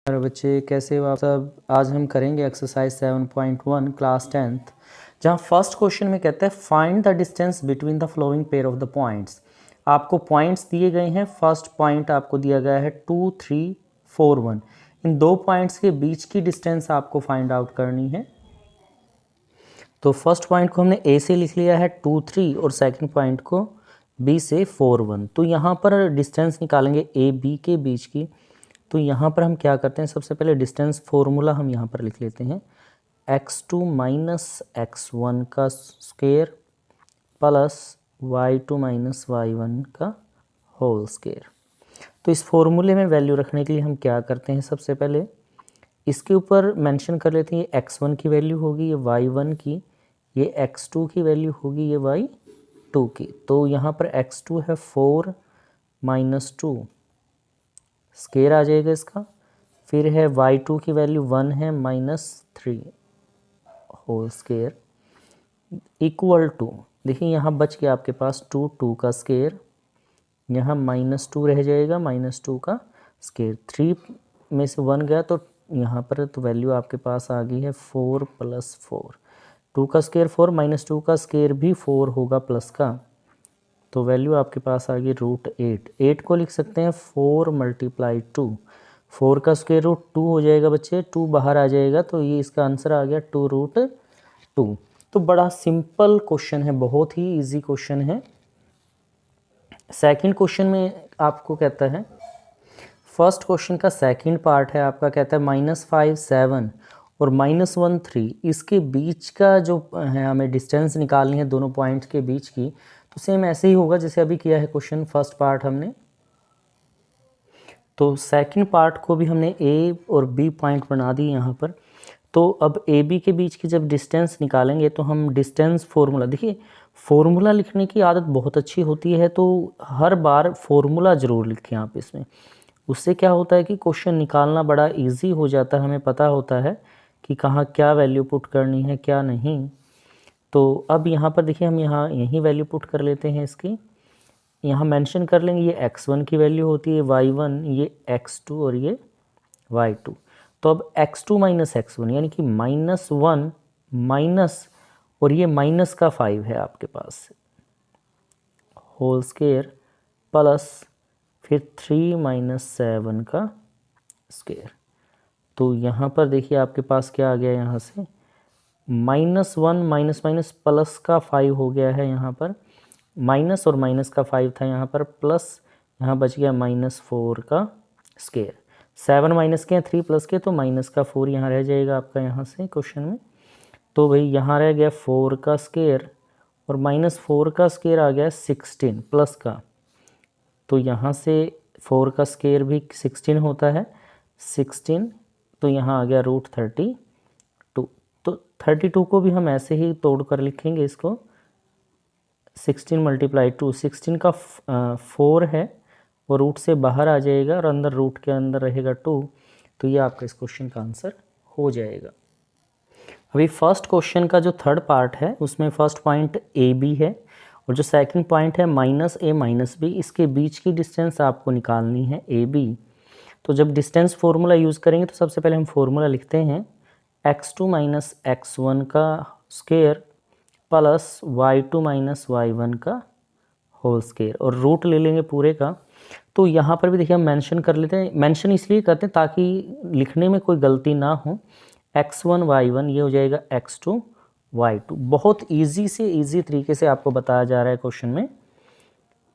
अरे बच्चे कैसे हो आप सब। आज हम करेंगे एक्सरसाइज 7.1 क्लास 10th, जहाँ फर्स्ट क्वेश्चन में कहता है find the distance between the flowing pair of the points. आपको पॉइंट्स दिए गए हैं। फर्स्ट पॉइंट आपको दिया गया है 2, 3, 4, 1। इन दो पॉइंट्स के बीच की डिस्टेंस आपको फाइंड आउट करनी है। तो फर्स्ट पॉइंट को हमने ए से लिख लिया है 2, 3 और सेकंड पॉइंट को बी से 4, 1। तो यहाँ पर डिस्टेंस निकालेंगे ए बी के बीच की। तो यहाँ पर हम क्या करते हैं, सबसे पहले डिस्टेंस फॉर्मूला हम यहाँ पर लिख लेते हैं x2 माइनस x1 का square plus y2 minus y1 का होल स्क्वायर। तो इस फॉर्मूले में वैल्यू रखने के लिए हम क्या करते हैं, सबसे पहले इसके ऊपर मेंशन कर लेते हैं ये x1 की वैल्यू होगी, ये y1 की, ये x2 की वैल्यू होगी, ये y2 की। तो यहाँ पर x2 है 4 माइनस 2 स्क्वायर आ जाएगा इसका। फिर है y2 की वैल्यू 1 है minus 3 whole square equal to, देखिए यहाँ बच गया आपके पास 2 का स्क्वायर, यहाँ -2 रह जाएगा, -2 का स्क्वायर। 3 में से 1 गया तो यहाँ पर तो वैल्यू आपके पास आ गई है 4 + 4। 2 का स्क्वायर 4, -2 का स्क्वायर भी 4 होगा प्लस का, तो वैल्यू आपके पास आ गई √8। 8 को लिख सकते हैं 4 × 2। 4 का स्क्वायर रूट 2 हो जाएगा बच्चे, 2 बाहर आ जाएगा, तो ये इसका आंसर आ गया 2√2। तो बड़ा सिंपल क्वेश्चन है, बहुत ही इजी क्वेश्चन है। सेकंड क्वेश्चन में आपको कहता है, फर्स्ट क्वेश्चन का सेकंड पार्ट है आपका, कहता है -5, 7 और -1, 3 इसके बीच का जो है हमें डिस्टेंस निकालनी है दोनों पॉइंट्स के बीच की। तो सेम ऐसे ही होगा जैसे अभी किया है क्वेश्चन फर्स्ट पार्ट हमने। तो सेकंड पार्ट को भी हमने ए और बी पॉइंट बना दी यहाँ पर। तो अब ए बी के बीच की जब डिस्टेंस निकालेंगे तो हम डिस्टेंस फॉर्मूला, देखिए फॉर्मूला लिखने की आदत बहुत अच्छी होती है, तो हर बार फॉर्मूला ज़रूर लिखें आप इसमें। उससे क्या होता है कि क्वेश्चन निकालना बड़ा इजी हो जाता है, हमें पता होता है कि कहाँ क्या वैल्यू पुट करनी है क्या नहीं। तो अब यहाँ पर देखिए हम यहाँ यही वैल्यू पुट कर लेते हैं इसकी। यहाँ मेंशन कर लेंगे ये x1 की वैल्यू होती है y1, ये x2 और ये y2। तो अब x2 माइनस x1 यानी कि -1 माइनस और ये माइनस का 5 है आपके पास होल स्क्वायर प्लस फिर 3 - 7 का स्क्वायर। तो यहाँ पर देखिए आपके पास क्या आ गया, यहाँ से -1 माइनस माइनस प्लस का 5 हो गया है, यहाँ पर माइनस और माइनस का 5 था यहाँ पर, प्लस यहाँ बच गया -4 का स्क्वायर। 7 माइनस के 3 प्लस के, तो माइनस का 4 यहाँ रह जाएगा आपका यहाँ से क्वेश्चन में। तो भाई यहाँ रह गया 4 का स्क्वायर और -4 का स्क्वायर आ गया 16 प्लस का। तो यहाँ से 4 का स्क्वायर भी 16 होता है, 16, तो यहाँ आ गया √32। तो 32 को भी हम ऐसे ही तोड़ कर लिखेंगे इसको, 16 × 2, 16 का 4 है वो रूट से बाहर आ जाएगा और अंदर रूट के अंदर रहेगा 2। तो ये आपका इस क्वेश्चन का आंसर हो जाएगा। अभी फर्स्ट क्वेश्चन का जो थर्ड पार्ट है उसमें फर्स्ट पॉइंट ए बी है और जो सेकंड पॉइंट है -a -b, इसके बीच की डिस्टेंस आपको निकालनी है ए बी। तो जब डिस्टेंस फार्मूला यूज़ करेंगे तो सबसे पहले हम फार्मूला लिखते हैं x2 माइनस x1 का square plus y2 minus y1 का होल स्क्वायर और रूट ले लेंगे पूरे का। तो यहाँ पर भी देखिए हम मेंशन कर लेते हैं, मेंशन इसलिए करते हैं ताकि लिखने में कोई गलती ना हो। x1 y1 ये हो जाएगा x2 y2। बहुत इजी से इजी तरीके से आपको बताया जा रहा है क्वेश्चन में,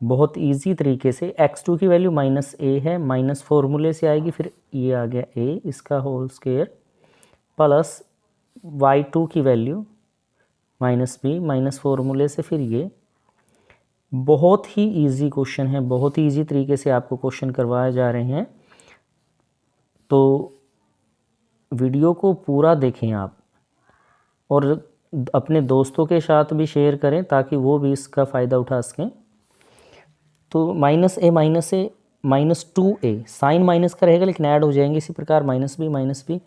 बहुत इजी तरीके से। x2 की वैल्यू -a है, माइनस फॉर्मूले से आएगी, फिर ये आ गया a इसका होल स्क्वायर प्लस y2 की वैल्यू -b माइनस फॉर्मूले से, फिर ये। बहुत ही इजी क्वेश्चन है, बहुत ही इजी तरीके से आपको क्वेश्चन करवाए जा रहे हैं। तो वीडियो को पूरा देखें आप और अपने दोस्तों के साथ भी शेयर करें ताकि वो भी इसका फ़ायदा उठा सकें। तो -a -2a साइन माइनस का रहेगा लेकिन ऐड हो जाएंगे, इसी प्रकार -b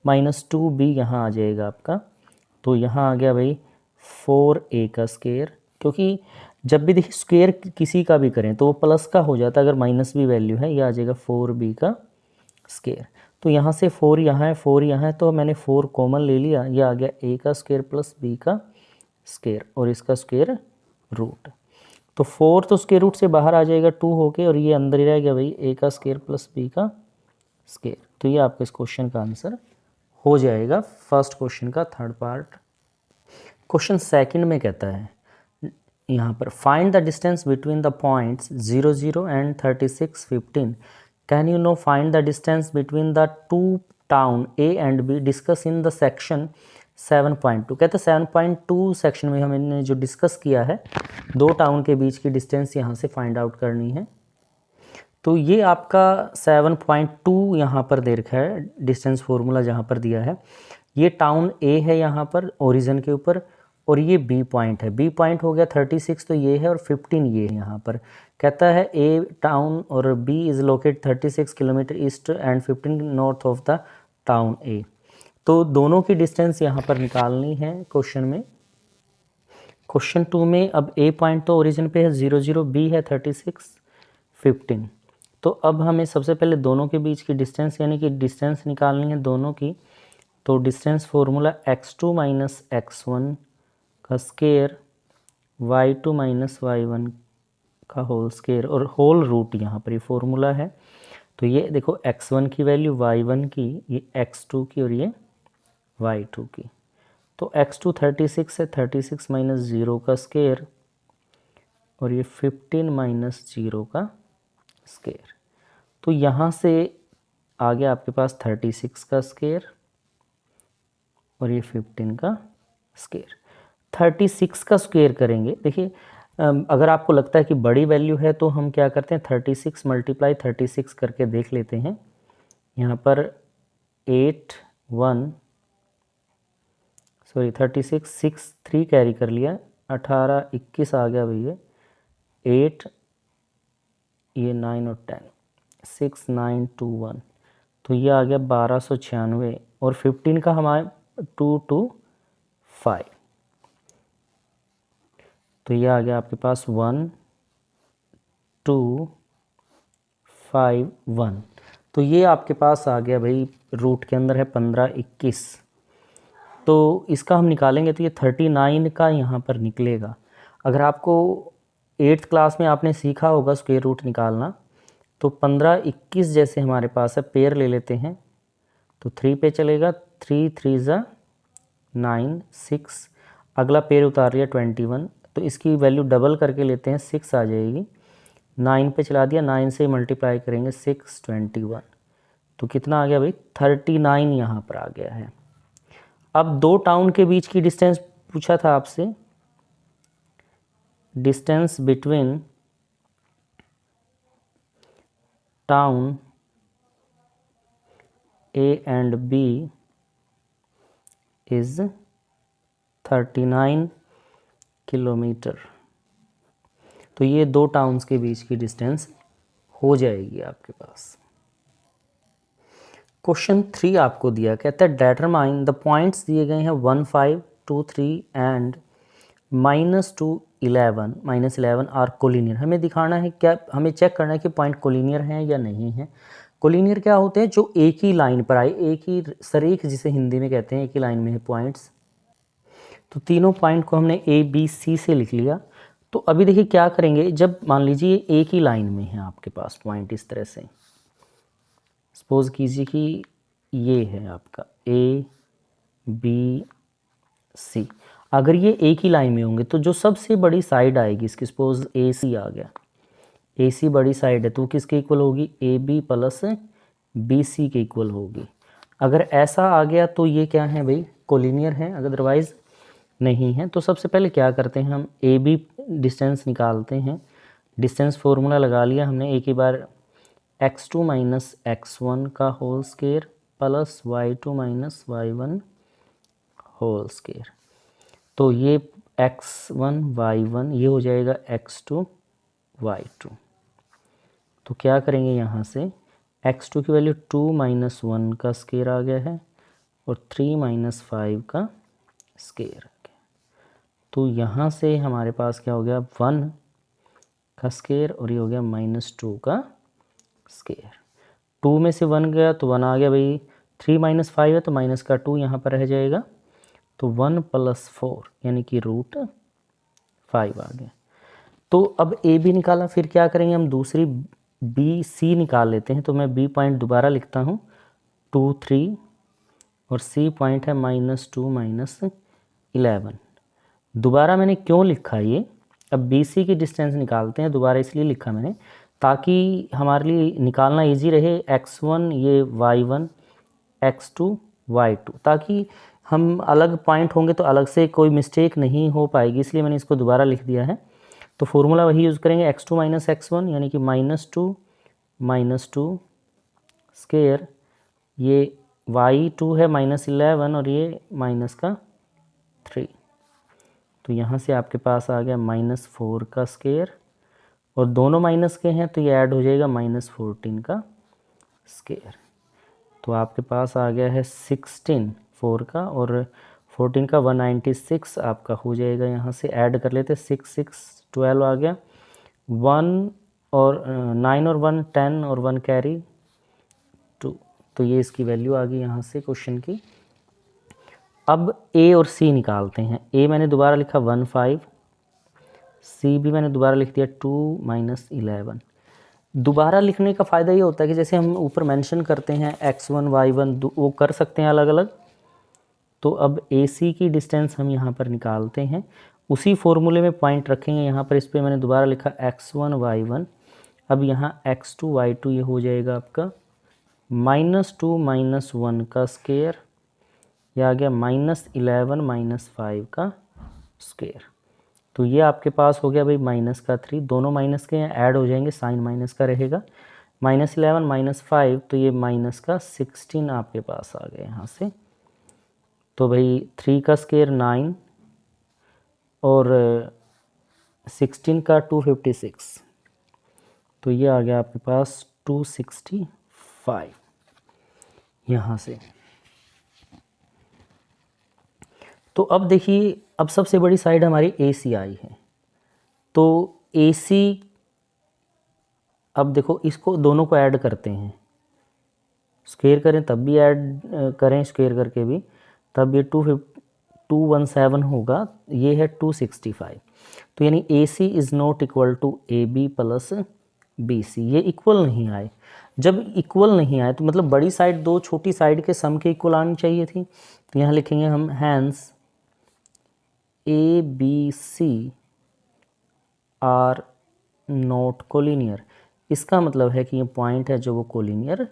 -2b यहाँ आ जाएगा आपका। तो यहाँ आ गया भाई 4a का स्क्वायर, क्योंकि जब भी देखिए स्क्वायर किसी का भी करें तो वो प्लस का हो जाता है, अगर -b वैल्यू है, ये आ जाएगा 4b का स्केयर। तो यहाँ से 4 यहाँ है, 4 यहाँ है, तो मैंने 4 कॉमन ले लिया, ये आ गया a का स्क्वायर प्लस b का स्क्वायर और इसका स्क्वायर रूट। तो 4 तो स्क्वायर रूट से बाहर आ जाएगा 2 होके, और ये अंदर ही रह गया भाई a का स्क्वायर प्लस b का स्क्वायर। तो ये आपका इस क्वेश्चन का आंसर हो जाएगा, फर्स्ट क्वेश्चन का थर्ड पार्ट। क्वेश्चन सेकंड में कहता है यहाँ पर find the distance between the points 0 0 and 36 15। Can you know find the distance between the two town A and be discuss in the section 7.2। कहते हैं 7.2 सेक्शन में हमने जो डिस्कस किया है, दो टाउन के बीच की डिस्टेंस यहाँ से फाइंड आउट करनी है। तो ये आपका 7.2 यहाँ पर दे रखा है, डिस्टेंस फॉर्मूला जहाँ पर दिया है। ये टाउन ए है यहाँ पर ओरिजिन के ऊपर, और ये बी पॉइंट है। बी पॉइंट हो गया 36, तो ये है, और 15 ये है यहाँ पर। कहता है ए टाउन और B is locate 36 kilometre east and 15 north of the town A. तो दोनों की डिस्टेंस यहाँ पर निकालनी है क्वेश्चन में। क्वेश्चन 2 में अब ए पॉइंट तो ओरिजिन पे है 0 0, बी है 36 15। तो अब हमें सबसे पहले दोनों के बीच की डिस्टेंस यानी कि डिस्टेंस निकालनी है दोनों की। तो distance formula x2 minus x1 का स्केयर, y2 माइनस y1 का होल स्केयर, और होल रूट यहाँ पर ये फॉर्मूला है। तो ये देखो x1 की वैल्यू, y1 की, ये x2 की, और ये y2 की। तो x2 36 है, 36 माइनस 0 का स्केयर, और ये 15 माइनस 0 का स्केयर। तो यहाँ से आ गया आपके पास 36 का स्केयर और ये 15 का स्केयर। 36 का स्क्वायर करेंगे, देखिए अगर आपको लगता है कि बड़ी वैल्यू है तो हम क्या करते हैं 36 मल्टीप्लाई 36 करके देख लेते हैं। यहाँ पर 36 6 3 कैरी कर लिया, 18 21 आ गया भैया, 8 ये 9 और 10 6 9 2 1, तो ये आ गया 1296, और 15 का हमारे 2 2 5, तो ये आ गया आपके पास 1 2 5 1। तो ये आपके पास आ गया भाई, रूट के अंदर है 15 21। तो इसका हम निकालेंगे तो ये 39 का यहाँ पर निकलेगा। अगर आपको 8th क्लास में आपने सीखा होगा स्क्वायर रूट निकालना, तो 15 21 जैसे हमारे पास है, पेयर ले लेते हैं तो 3 पे चलेगा, 3 3 ज़ा 9 6, अगला पेयर उतार लिया 21, तो इसकी वैल्यू डबल करके लेते हैं 6 आ जाएगी, 9 पे चला दिया, 9 से मल्टीप्लाई करेंगे 6 21, तो कितना आ गया भाई 39 यहाँ पर आ गया है। अब दो टाउन के बीच की डिस्टेंस पूछा था आपसे, distance between town A and B is 39 kilometre. तो ये दो टाउन्स के बीच की डिस्टेंस हो जाएगी आपके पास। क्वेश्चन 3 आपको दिया, कहता है डेटरमाइन द पॉइंट्स दिए गए हैं 1 5 2 3 एंड -2 11 -11 आर कोलिनियर। हमें दिखाना है, क्या हमें चेक करना है कि पॉइंट कोलिनियर हैं या नहीं है। कोलिनियर क्या होते हैं, जो एक ही लाइन पर आए, एक ही सरीख जिसे हिंदी में कहते हैं, एक ही लाइन में है पॉइंट्स। तो तीनों पॉइंट को हमने ए बी सी से लिख लिया। तो अभी देखिए क्या करेंगे, जब मान लीजिए एक ही लाइन में है आपके पास पॉइंट इस तरह से, सपोज कीजिए कि ये है आपका ए बी सी, अगर ये एक ही लाइन में होंगे तो जो सबसे बड़ी साइड आएगी इसकी, सपोज ए सी आ गया, ए सी बड़ी साइड है, तो किसके इक्वल होगी, A B plus B C के इक्वल होगी। अगर ऐसा आ गया तो ये क्या है भाई, कोलिनियर है, अदरवाइज नहीं है। तो सबसे पहले क्या करते हैं, हम ए बी डिस्टेंस निकालते हैं। डिस्टेंस फॉर्मूला लगा लिया हमने, एक ही बार x2 माइनस x1 का whole square plus y2 minus y1 whole square. तो ये x1 y1 ये हो जाएगा x2 y2। तो क्या करेंगे यहाँ से, x2 की वैल्यू 2 माइनस 1 का स्क्वायर आ गया है, और 3 माइनस 5 का स्क्वायर आ गया। तो यहाँ से हमारे पास क्या हो गया, 1 का स्क्वायर, और ये हो गया -2 का स्क्वायर। 2 में से 1 गया तो 1 आ गया भाई, 3 माइनस 5 है तो माइनस का 2 यहाँ पर रह जाएगा, तो 1 + 4 यानी कि √5 आ गया। तो अब ए बी निकाला, फिर क्या करेंगे हम, दूसरी बी सी निकाल लेते हैं। तो मैं बी पॉइंट दोबारा लिखता हूँ 2 3 और सी पॉइंट है -2 -11। दोबारा मैंने क्यों लिखा ये, अब बी सी की डिस्टेंस निकालते हैं, दोबारा इसलिए लिखा मैंने ताकि हमारे लिए निकालना इजी रहे, x1 ये y1 x2 y2, ताकि हम अलग पॉइंट होंगे तो अलग से कोई मिस्टेक नहीं हो पाएगी, इसलिए मैंने इसको दोबारा लिख दिया है। तो फॉर्मूला वही यूज़ करेंगे, x2 - x1 यानी कि -2 स्क्वायर, ये y2 है -11 और ये -3, तो यहाँ से आपके पास आ गया -4 का स्क्वायर, और दोनों माइनस के हैं तो ये ऐड हो जाएगा -14 का स्क्वायर। तो आपके पास आ गया है 16 4 का, और 14 का 196 आपका हो जाएगा। यहाँ से ऐड कर लेते, 6 6 12 आ गया, 1 और 9 और 1 10 और 1 कैरी 2, तो ये इसकी वैल्यू आ गई यहाँ से क्वेश्चन की। अब ए और सी निकालते हैं। ए मैंने दोबारा लिखा 1 5, सी भी मैंने दोबारा लिख दिया 2 - 11। दोबारा लिखने का फ़ायदा ये होता है कि जैसे हम ऊपर मेंशन करते हैं x1 y1 वो कर सकते हैं अलग अलग। तो अब AC की डिस्टेंस हम यहाँ पर निकालते हैं, उसी फॉर्मूले में पॉइंट रखेंगे। यहाँ पर इस पर मैंने दोबारा लिखा x1 y1, अब यहाँ x2 y2 ये हो जाएगा आपका -2 - 1 का स्क्वायर, ये आ गया -11 - 5 का स्क्वायर। तो ये आपके पास हो गया भाई -3, दोनों माइनस के हैं ऐड हो जाएंगे, साइन माइनस का रहेगा, -11 - 5 तो ये -16 आपके पास आ गए यहाँ से। तो भाई 3 का स्क्वायर 9 और 16 का 256, तो ये आ गया आपके पास 265 यहाँ से। तो अब देखिए, अब सबसे बड़ी साइड हमारी ACI है, तो AC, अब देखो इसको दोनों को ऐड करते हैं, स्क्वायर करें तब भी ऐड करें, स्क्वायर करके भी तब ये 217 होगा, ये है 265। तो यानी AC is not equal to AB + BC, ये इक्वल नहीं आए। जब इक्वल नहीं आए तो मतलब बड़ी साइड दो छोटी साइड के सम के इक्वल आनी चाहिए थी। तो यहाँ लिखेंगे हम hence ABC are not collinear, इसका मतलब है कि ये पॉइंट है जो वो कोलिनियर